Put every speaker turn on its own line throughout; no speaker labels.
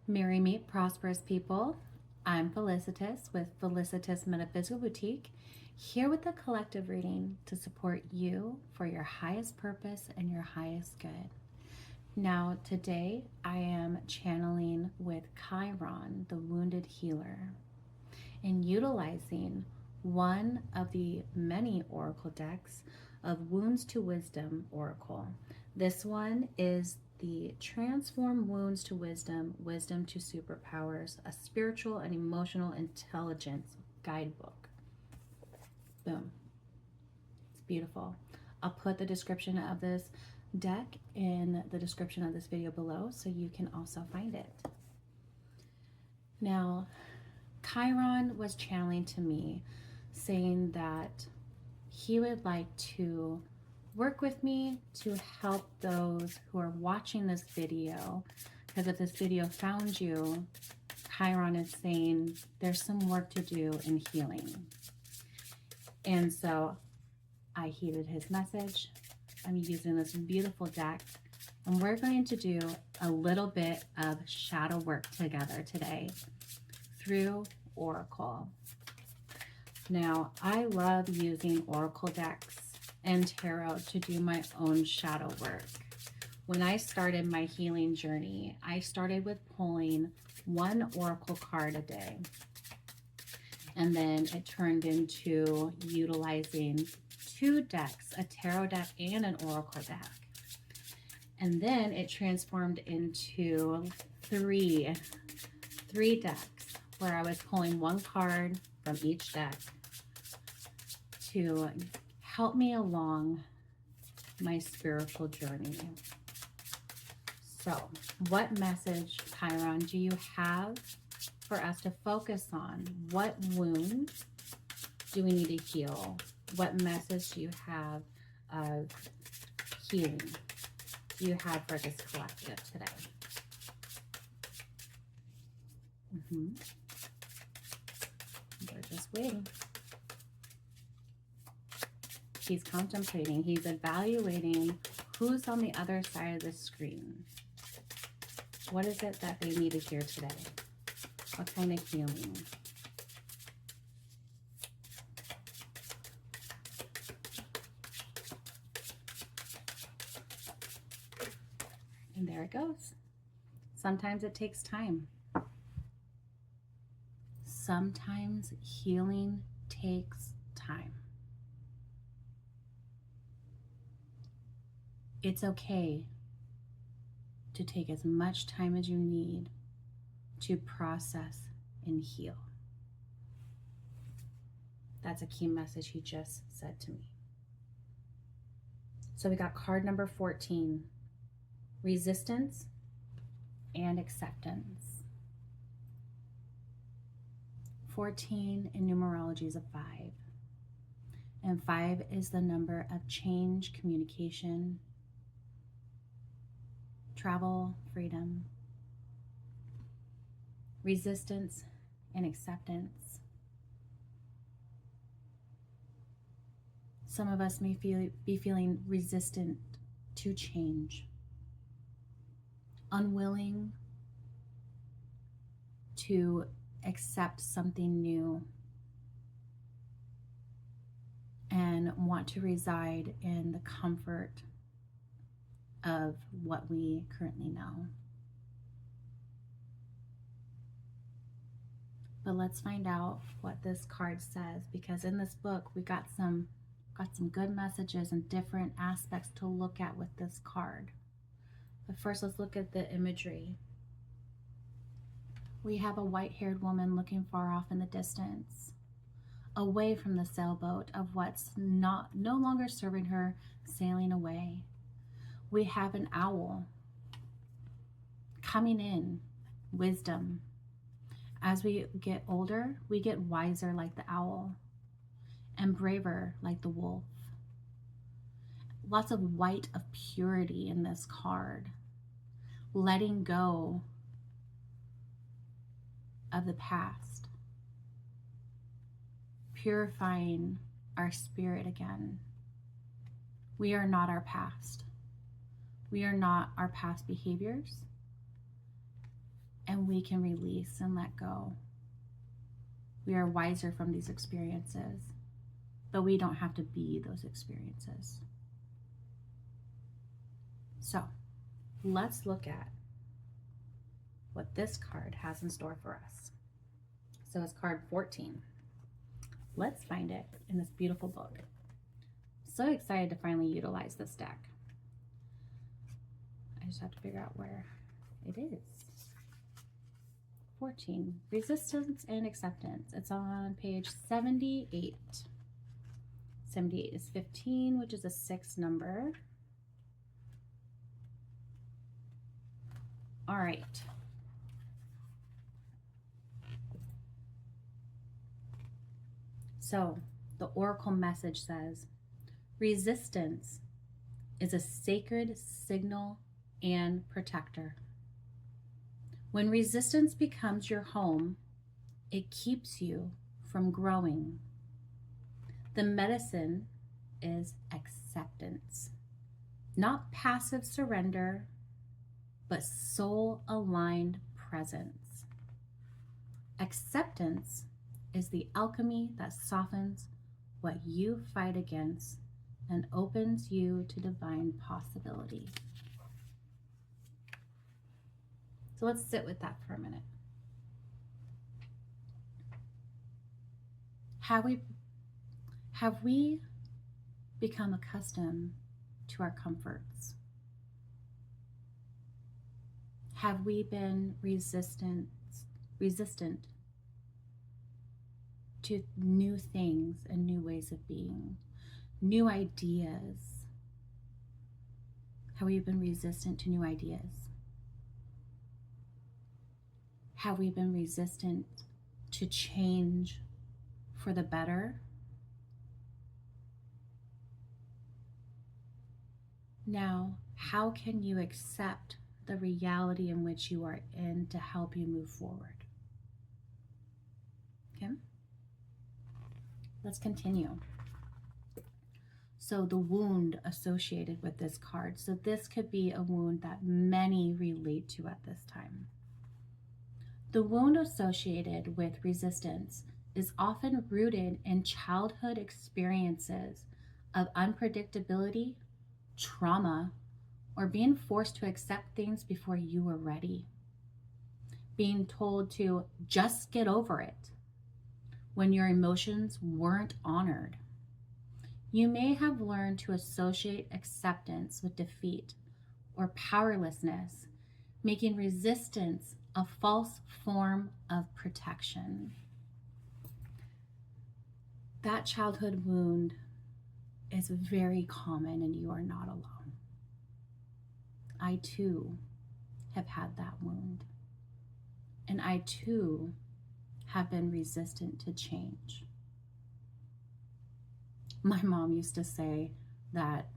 Merry Meet Prosperous people. I'm Felicitas with Felicitas Metaphysical Boutique, here with a collective reading to support you for your highest purpose and your highest good. Now, today I am channeling with Chiron, the wounded healer, and utilizing one of the many oracle decks of Wounds to Wisdom Oracle. This one is the Transform Wounds to Wisdom, Wisdom to Superpowers, a spiritual and emotional intelligence guidebook. Boom. It's beautiful. I'll put the description of this deck in the description of this video below so you can also find it. Now, Chiron was channeling to me saying that he would like to work with me to help those who are watching this video, because if this video found you, Chiron is saying there's some work to do in healing. And so I heeded his message. I'm using this beautiful deck, and we're going to do a little bit of shadow work together today through Oracle. Now, I love using Oracle decks and tarot to do my own shadow work. When I started my healing journey, I started with pulling one oracle card a day. And then it turned into utilizing two decks, a tarot deck and an oracle deck. And then it transformed into three decks, where I was pulling one card from each deck to help me along my spiritual journey. So, what message, Chiron, do you have for us to focus on? What wound do we need to heal? What message do you have of healing do you have for this collective today? We're just waiting. He's contemplating, he's evaluating who's on the other side of the screen. What is it that they need to hear today? What kind of healing? And there it goes. Sometimes it takes time. Sometimes healing takes time. It's okay to take as much time as you need to process and heal. That's a key message he just said to me. So we got card number 14, resistance and acceptance. 14 in numerology is a 5. And 5 is the number of change, communication, travel, freedom, resistance, and acceptance. Some of us may be feeling resistant to change, unwilling to accept something new, and want to reside in the comfort of what we currently know. But let's find out what this card says, because in this book we got some good messages and different aspects to look at with this card. But first, let's look at the imagery. We have a white-haired woman looking far off in the distance, away from the sailboat of what's no longer serving her, sailing away. We have an owl coming in, wisdom. As we get older, we get wiser like the owl and braver like the wolf. Lots of white of purity in this card. Letting go of the past. Purifying our spirit again. We are not our past. We are not our past behaviors. And and we can release and let go. We are wiser from these experiences, but we don't have to be those experiences. So let's look at what this card has in store for us. So it's card 14. Let's find it in this beautiful book. So excited to finally utilize this deck. I just have to figure out where it is. 14, Resistance and Acceptance. It's on page 78. 78 is 15, which is a 6 number. All right. So the oracle message says, resistance is a sacred signal and protector. When resistance becomes your home, it keeps you from growing. The medicine is acceptance, not passive surrender, but soul-aligned presence. Acceptance is the alchemy that softens what you fight against and opens you to divine possibility. So let's sit with that for a minute. Have we become accustomed to our comforts? Have we been resistant to new things and new ways of being, new ideas? Have we been resistant to new ideas? Have we been resistant to change for the better? Now, how can you accept the reality in which you are in to help you move forward? Okay, let's continue. So the wound associated with this card. So this could be a wound that many relate to at this time. The wound associated with resistance is often rooted in childhood experiences of unpredictability, trauma, or being forced to accept things before you were ready. Being told to just get over it when your emotions weren't honored. You may have learned to associate acceptance with defeat or powerlessness, making resistance a false form of protection. That childhood wound is very common, and you are not alone. I too have had that wound, and I too have been resistant to change. My mom used to say that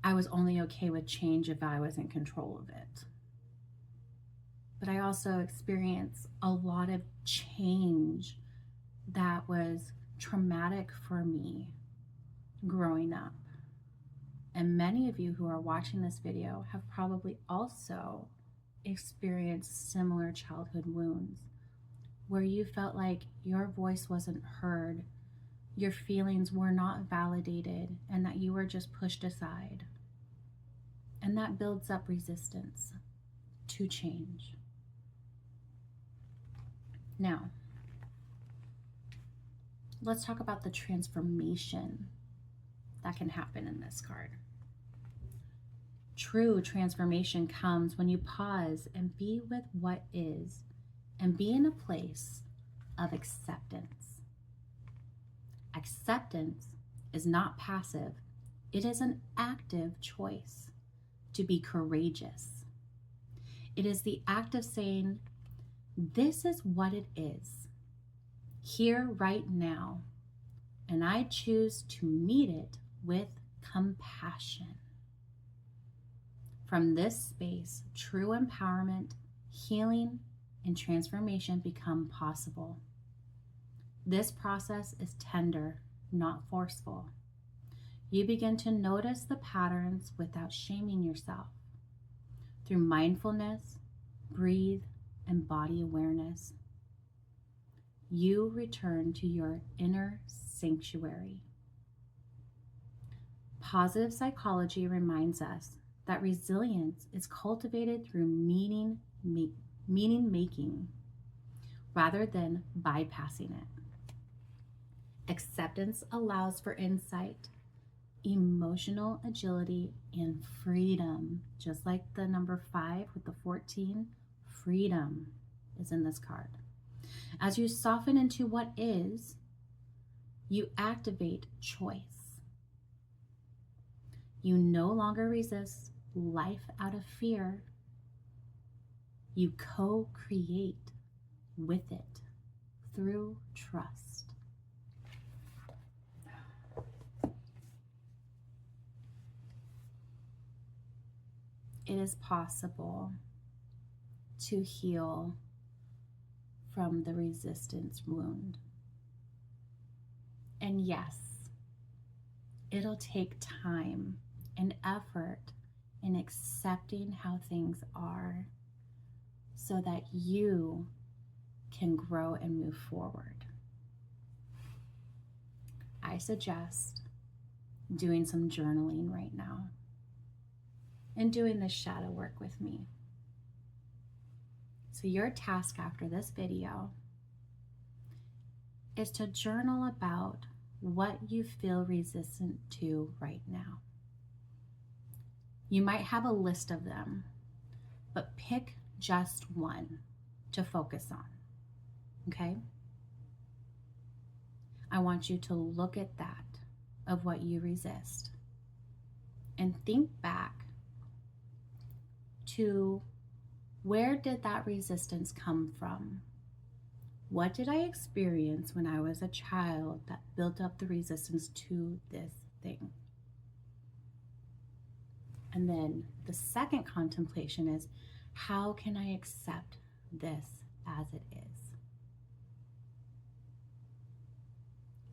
I was only okay with change if I was in control of it. But I also experienced a lot of change that was traumatic for me growing up. And many of you who are watching this video have probably also experienced similar childhood wounds where you felt like your voice wasn't heard, your feelings were not validated, and that you were just pushed aside. And that builds up resistance to change. Now, let's talk about the transformation that can happen in this card. True transformation comes when you pause and be with what is and be in a place of acceptance. Acceptance is not passive. It is an active choice to be courageous. It is the act of saying, this is what it is, here right now, and I choose to meet it with compassion. From this space, true empowerment, healing, and transformation become possible. This process is tender, not forceful. You begin to notice the patterns without shaming yourself. Through mindfulness, breathe, and body awareness, you return to your inner sanctuary. Positive psychology reminds us that resilience is cultivated through meaning making rather than bypassing it. Acceptance allows for insight, emotional agility, and freedom. Just like the number 5 with the 14, freedom is in this card. As you soften into what is, you activate choice. You no longer resist life out of fear. You co-create with it through trust. It is possible to heal from the resistance wound. And yes, it'll take time and effort in accepting how things are so that you can grow and move forward. I suggest doing some journaling right now and doing this shadow work with me. So your task after this video is to journal about what you feel resistant to right now. You might have a list of them, but pick just one to focus on, okay? I want you to look at that of what you resist and think back to where did that resistance come from? What did I experience when I was a child that built up the resistance to this thing? And then the second contemplation is, how can I accept this as it is?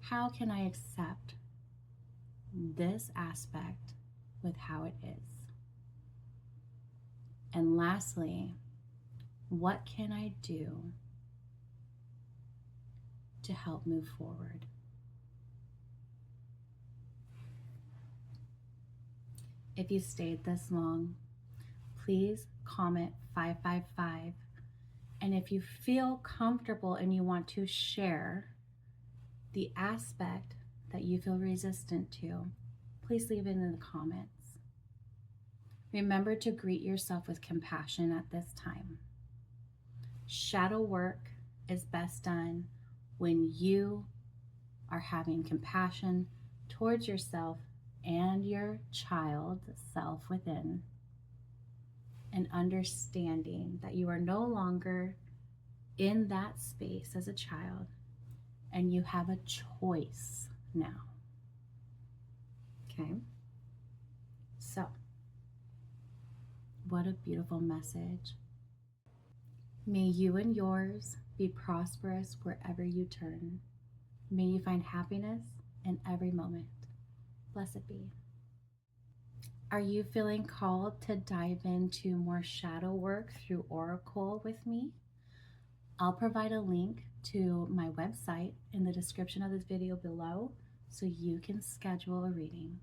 How can I accept this aspect with how it is? And lastly, what can I do to help move forward? If you stayed this long, please comment 555. And if you feel comfortable and you want to share the aspect that you feel resistant to, please leave it in the comments. Remember to greet yourself with compassion at this time. Shadow work is best done when you are having compassion towards yourself and your child self within, and understanding that you are no longer in that space as a child and you have a choice now. Okay? So, what a beautiful message. May you and yours be prosperous wherever you turn. May you find happiness in every moment. Blessed be. Are you feeling called to dive into more shadow work through Oracle with me? I'll provide a link to my website in the description of this video below so you can schedule a reading.